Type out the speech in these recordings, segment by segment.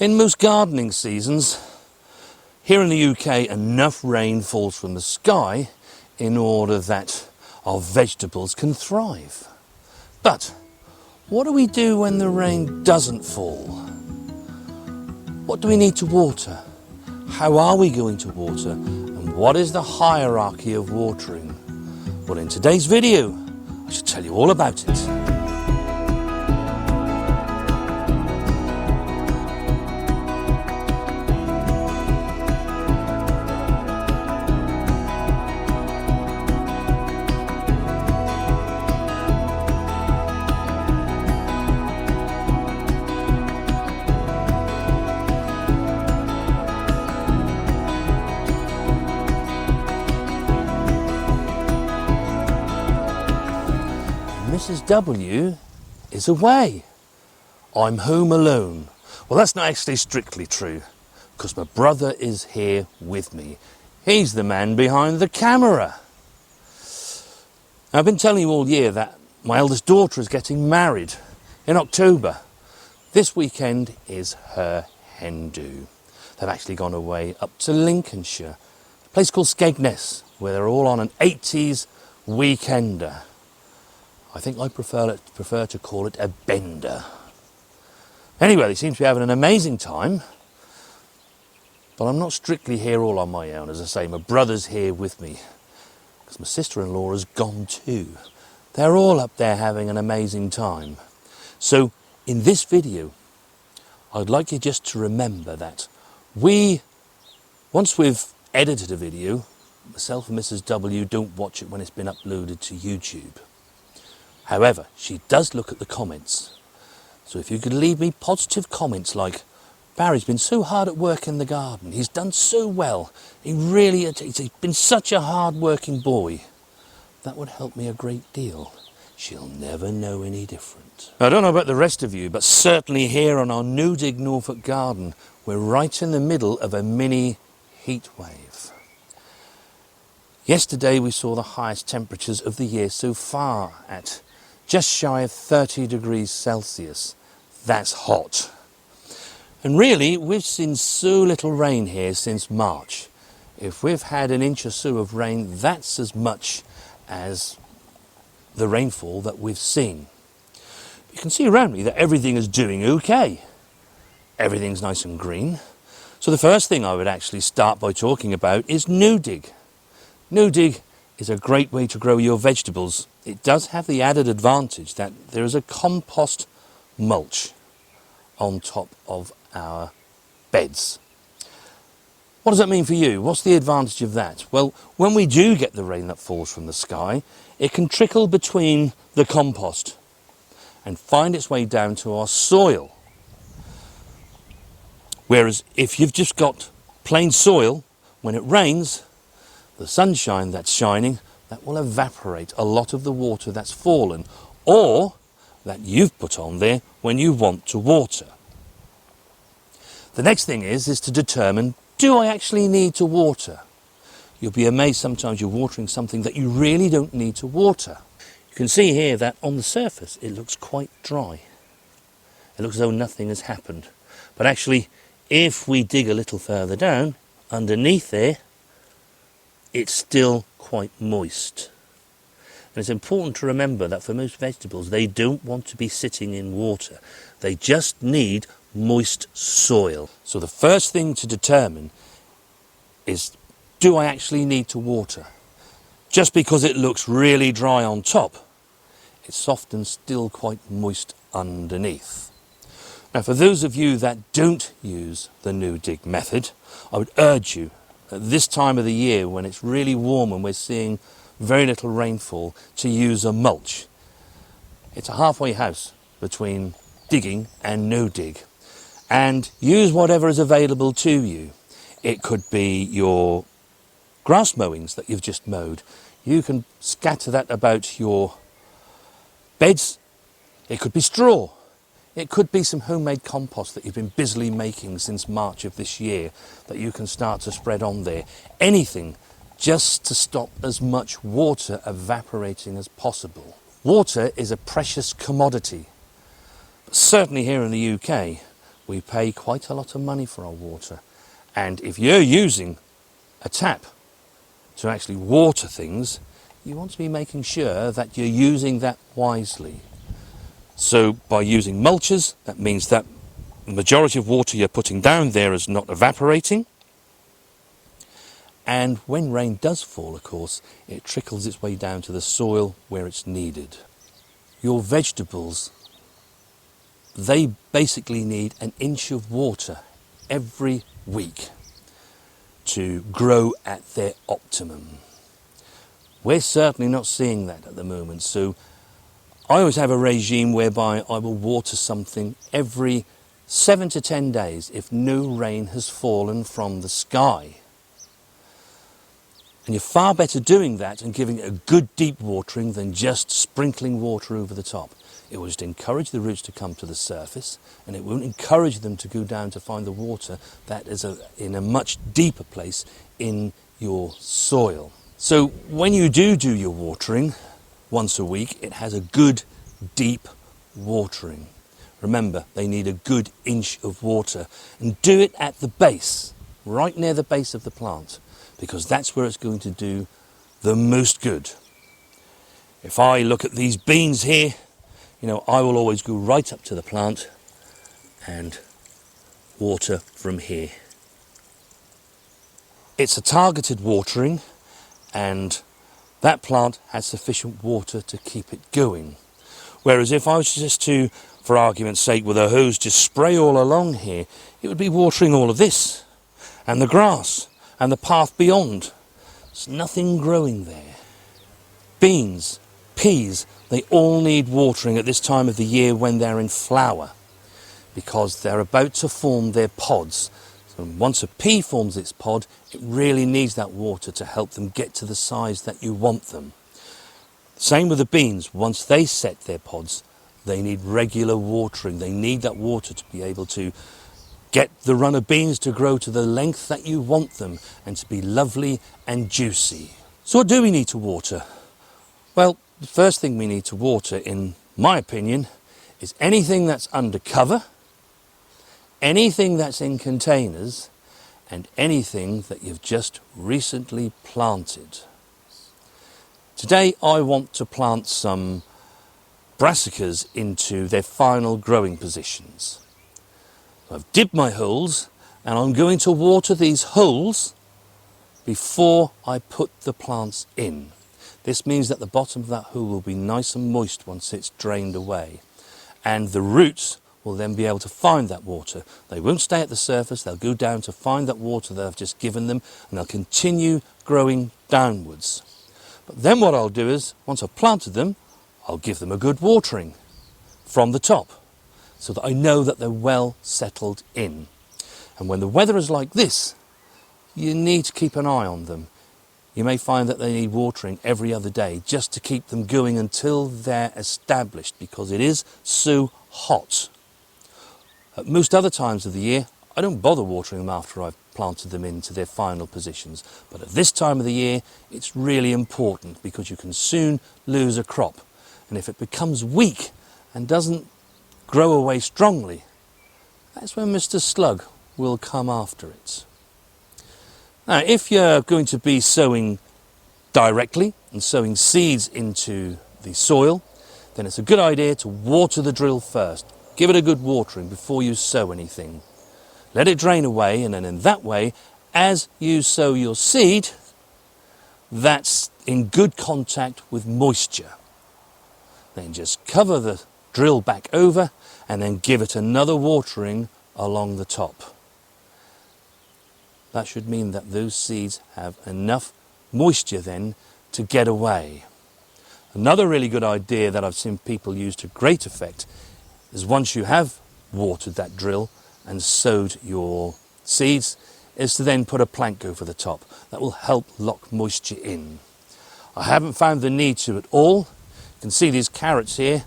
In most gardening seasons, here in the UK, enough rain falls from the sky in order that our vegetables can thrive. But what do we do when the rain doesn't fall? What do we need to water? How are we going to water? And what is the hierarchy of watering? Well, in today's video, I shall tell you all about it. Mrs. W is away. I'm home alone. Well, that's not actually strictly true, because my brother is here with me. He's the man behind the camera. I've been telling you all year that my eldest daughter is getting married in October. This weekend is her hen do. They've actually gone away up to Lincolnshire, a place called Skegness, where they're all on an 80s weekender. I think I prefer to call it a bender. Anyway, they seem to be having an amazing time. But I'm not strictly here all on my own. As I say, my brother's here with me, because my sister-in-law has gone too. They're all up there having an amazing time. So in this video, I'd like you just to remember that once we've edited a video, myself and Mrs. W don't watch it when it's been uploaded to YouTube. However, she does look at the comments. So if you could leave me positive comments like, Barry's been so hard at work in the garden, he's done so well, he's been such a hard-working boy, that would help me a great deal. She'll never know any different. I don't know about the rest of you, but certainly here on our No Dig Norfolk Garden, we're right in the middle of a mini heat wave. Yesterday we saw the highest temperatures of the year so far at just shy of 30 degrees Celsius. That's hot. And really, we've seen so little rain here since March. If we've had an inch or so of rain, that's as much as the rainfall that we've seen. You can see around me that everything is doing okay. Everything's nice and green. So the first thing I would actually start by talking about is No Dig. No Dig is a great way to grow your vegetables. It does have the added advantage that there is a compost mulch on top of our beds. What does that mean for you? What's the advantage of that? Well, when we do get the rain that falls from the sky, it can trickle between the compost and find its way down to our soil. Whereas if you've just got plain soil, when it rains, the sunshine that's shining, that will evaporate a lot of the water that's fallen or that you've put on there when you want to water. The next thing is to determine, do I actually need to water? You'll be amazed sometimes you're watering something that you really don't need to water. You can see here that on the surface it looks quite dry. It looks as though nothing has happened. But actually, if we dig a little further down, underneath there, it's still quite moist. And it's important to remember that for most vegetables, they don't want to be sitting in water. They just need moist soil. So the first thing to determine is, do I actually need to water? Just because it looks really dry on top, it's often still quite moist underneath. Now, for those of you that don't use the No Dig method, I would urge you at this time of the year when it's really warm and we're seeing very little rainfall to use a mulch. It's a halfway house between digging and no dig. And use whatever is available to you. It could be your grass mowings that you've just mowed. You can scatter that about your beds. It could be straw. It could be some homemade compost that you've been busily making since March of this year that you can start to spread on there. Anything just to stop as much water evaporating as possible. Water is a precious commodity. But certainly here in the UK, we pay quite a lot of money for our water. And if you're using a tap to actually water things, you want to be making sure that you're using that wisely. So by using mulches, that means that the majority of water you're putting down there is not evaporating. And when rain does fall, of course, it trickles its way down to the soil where it's needed. Your vegetables, they basically need an inch of water every week to grow at their optimum. We're certainly not seeing that at the moment, so I always have a regime whereby I will water something every 7 to 10 days if no rain has fallen from the sky. And you're far better doing that and giving it a good deep watering than just sprinkling water over the top. It will just encourage the roots to come to the surface, and it won't encourage them to go down to find the water that is in a much deeper place in your soil. So when you do your watering once a week, it has a good deep watering. Remember, they need a good inch of water, and do it at the base, right near the base of the plant, because that's where it's going to do the most good. If I look at these beans here, I will always go right up to the plant and water from here. It's a targeted watering, and that plant has sufficient water to keep it going. Whereas if I was just to, for argument's sake, with a hose just spray all along here, it would be watering all of this, and the grass, and the path beyond. There's nothing growing there. Beans, peas, they all need watering at this time of the year when they're in flower, because they're about to form their pods. So once a pea forms its pod, it really needs that water to help them get to the size that you want them. Same with the beans. Once they set their pods, they need regular watering. They need that water to be able to get the run of beans to grow to the length that you want them and to be lovely and juicy. So what do we need to water? Well, the first thing we need to water, in my opinion, is anything that's under cover, anything that's in containers, and anything that you've just recently planted. Today I want to plant some brassicas into their final growing positions. I've dipped my holes, and I'm going to water these holes before I put the plants in. This means that the bottom of that hole will be nice and moist once it's drained away, and the roots will then be able to find that water. They won't stay at the surface, they'll go down to find that water that I've just given them, and they'll continue growing downwards. But then what I'll do is, once I've planted them, I'll give them a good watering from the top, so that I know that they're well settled in. And when the weather is like this, you need to keep an eye on them. You may find that they need watering every other day just to keep them going until they're established, because it is so hot. At most other times of the year, I don't bother watering them after I've planted them into their final positions. But at this time of the year, it's really important, because you can soon lose a crop. And if it becomes weak and doesn't grow away strongly, that's when Mr. Slug will come after it. Now, if you're going to be sowing directly and sowing seeds into the soil, then it's a good idea to water the drill first. Give it a good watering before you sow anything. Let it drain away, and then in that way, as you sow your seed, that's in good contact with moisture. Then just cover the drill back over and then give it another watering along the top. That should mean that those seeds have enough moisture then to get away. Another really good idea that I've seen people use to great effect is, once you have watered that drill and sowed your seeds, is to then put a plank over the top. That will help lock moisture in. I haven't found the need to at all. You can see these carrots here.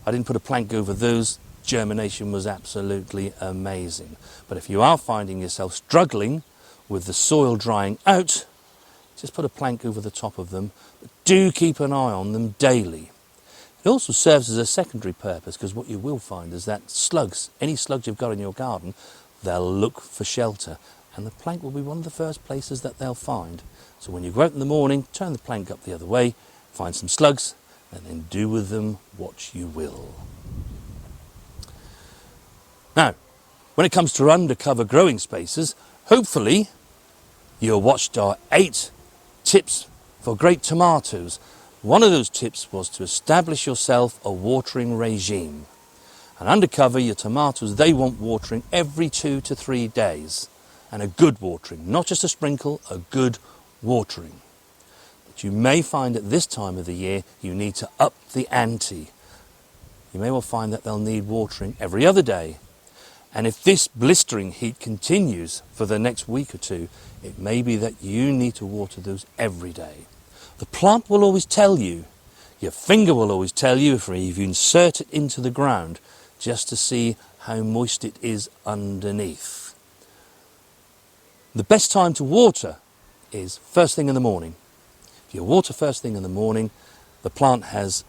I didn't put a plank over those. Germination was absolutely amazing. But if you are finding yourself struggling with the soil drying out, just put a plank over the top of them. But do keep an eye on them daily. It also serves as a secondary purpose, because what you will find is that slugs, any slugs you've got in your garden, they'll look for shelter, and the plank will be one of the first places that they'll find. So when you go out in the morning, turn the plank up the other way, find some slugs, and then do with them what you will. Now, when it comes to undercover growing spaces, hopefully you watched our 8 tips for great tomatoes. One of those tips was to establish yourself a watering regime. And undercover, your tomatoes, they want watering every 2 to 3 days. And a good watering, not just a sprinkle, a good watering. But you may find at this time of the year you need to up the ante. You may well find that they'll need watering every other day. And if this blistering heat continues for the next week or two, it may be that you need to water those every day. The plant will always tell you, your finger will always tell you if you insert it into the ground, just to see how moist it is underneath. The best time to water is first thing in the morning. If you water first thing in the morning, the plant has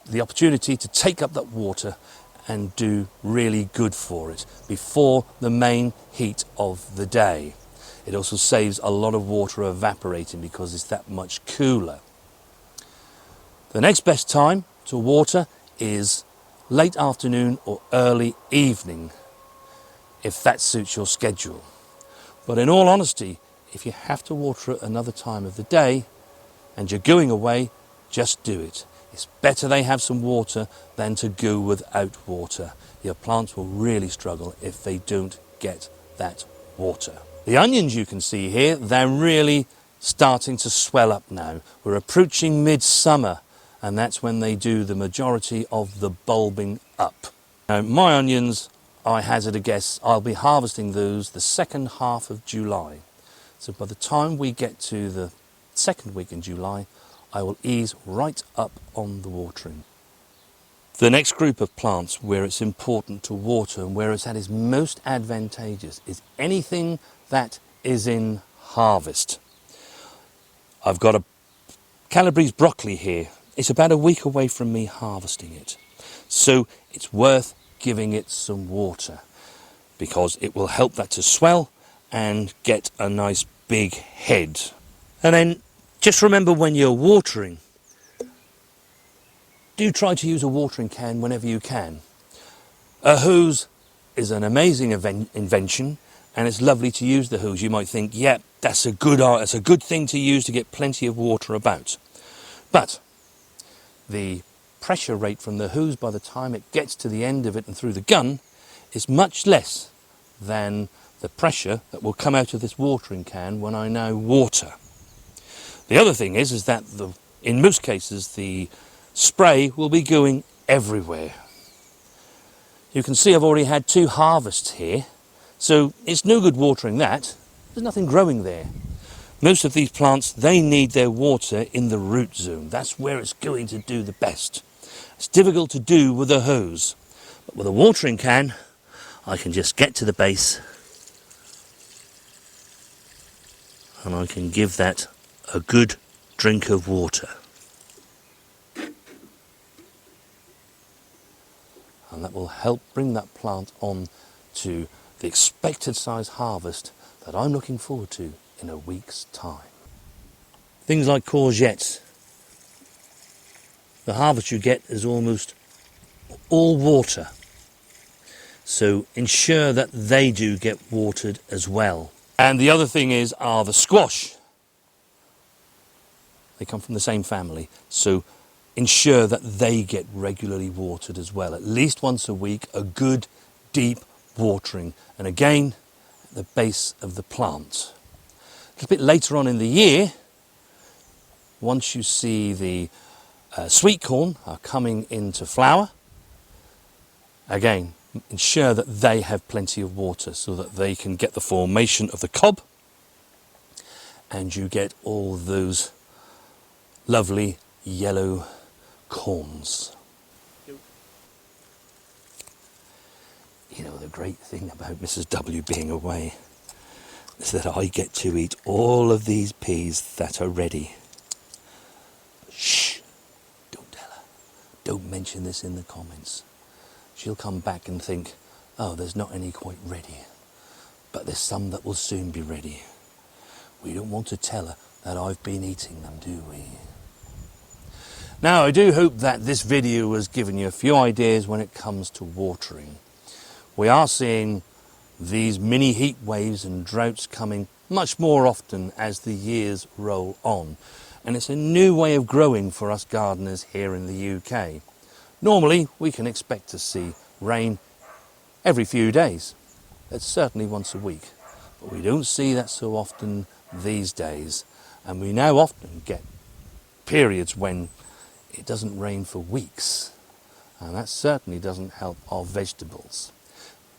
the opportunity to take up that water and do really good for it before the main heat of the day. It also saves a lot of water evaporating because it's that much cooler. The next best time to water is late afternoon or early evening, if that suits your schedule. But in all honesty, if you have to water at another time of the day and you're going away, just do it. It's better they have some water than to go without water. Your plants will really struggle if they don't get that water. The onions you can see here, they're really starting to swell up now. We're approaching midsummer, and that's when they do the majority of the bulbing up. Now, my onions, I hazard a guess, I'll be harvesting those the second half of July. So by the time we get to the second week in July, I will ease right up on the watering. The next group of plants where it's important to water and where it's at its most advantageous is anything that is in harvest. I've got a Calabrese broccoli here. It's about a week away from me harvesting it. So it's worth giving it some water because it will help that to swell and get a nice big head. And then just remember when you're watering, do try to use a watering can whenever you can. A hose is an amazing invention, and it's lovely to use the hose. You might think, yeah, that's a good thing to use to get plenty of water about. But the pressure rate from the hose by the time it gets to the end of it and through the gun is much less than the pressure that will come out of this watering can when I now water. The other thing is that in most cases the spray will be going everywhere. You can see I've already had 2 harvests here, so it's no good watering that. There's nothing growing there. Most of these plants, they need their water in the root zone. That's where it's going to do the best. It's difficult to do with a hose, but with a watering can, I can just get to the base and I can give that a good drink of water. And that will help bring that plant on to the expected size harvest that I'm looking forward to in a week's time. Things like courgettes. The harvest you get is almost all water. So ensure that they do get watered as well. And the other thing are the squash. They come from the same family. So ensure that they get regularly watered as well. At least once a week, a good deep watering. And again, at the base of the plant. A little bit later on in the year, once you see the sweet corn are coming into flower, again, ensure that they have plenty of water so that they can get the formation of the cob and you get all those lovely yellow corns. You know, the great thing about Mrs. W being away is that I get to eat all of these peas that are ready. Shh, don't tell her. don't mention this in the comments. She'll come back and think, oh, there's not any quite ready, but there's some that will soon be ready. We don't want to tell her that I've been eating them, do we? Now, I do hope that this video has given you a few ideas when it comes to watering. We are seeing these mini heat waves and droughts coming much more often as the years roll on. And it's a new way of growing for us gardeners here in the UK. Normally, we can expect to see rain every few days. It's certainly once a week. But we don't see that so often these days. And we now often get periods when it doesn't rain for weeks. And that certainly doesn't help our vegetables.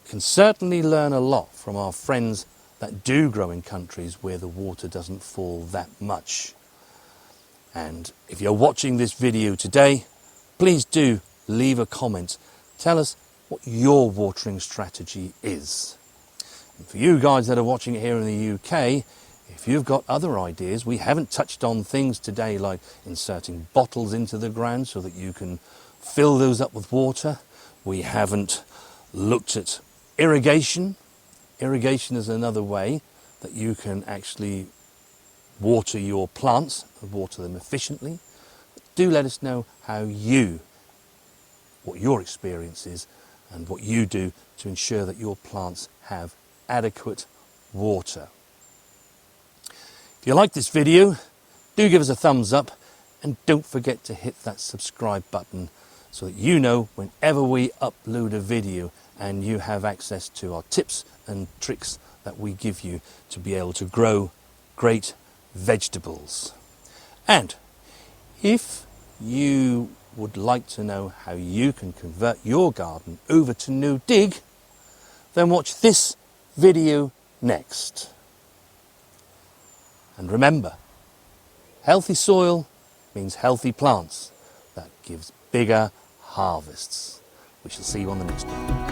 Can certainly learn a lot from our friends that do grow in countries where the water doesn't fall that much. And if you're watching this video today, please do leave a comment. Tell us what your watering strategy is. And for you guys that are watching it here in the UK, if you've got other ideas, we haven't touched on things today like inserting bottles into the ground so that you can fill those up with water. We haven't looked at irrigation. Irrigation is another way that you can actually water your plants and water them efficiently. Do let us know what your experience is and what you do to ensure that your plants have adequate water. If you like this video, do give us a thumbs up and don't forget to hit that subscribe button so that you know whenever we upload a video and you have access to our tips and tricks that we give you to be able to grow great vegetables. And if you would like to know how you can convert your garden over to No Dig, then watch this video next. And remember, healthy soil means healthy plants. That gives bigger harvests. We shall see you on the next one.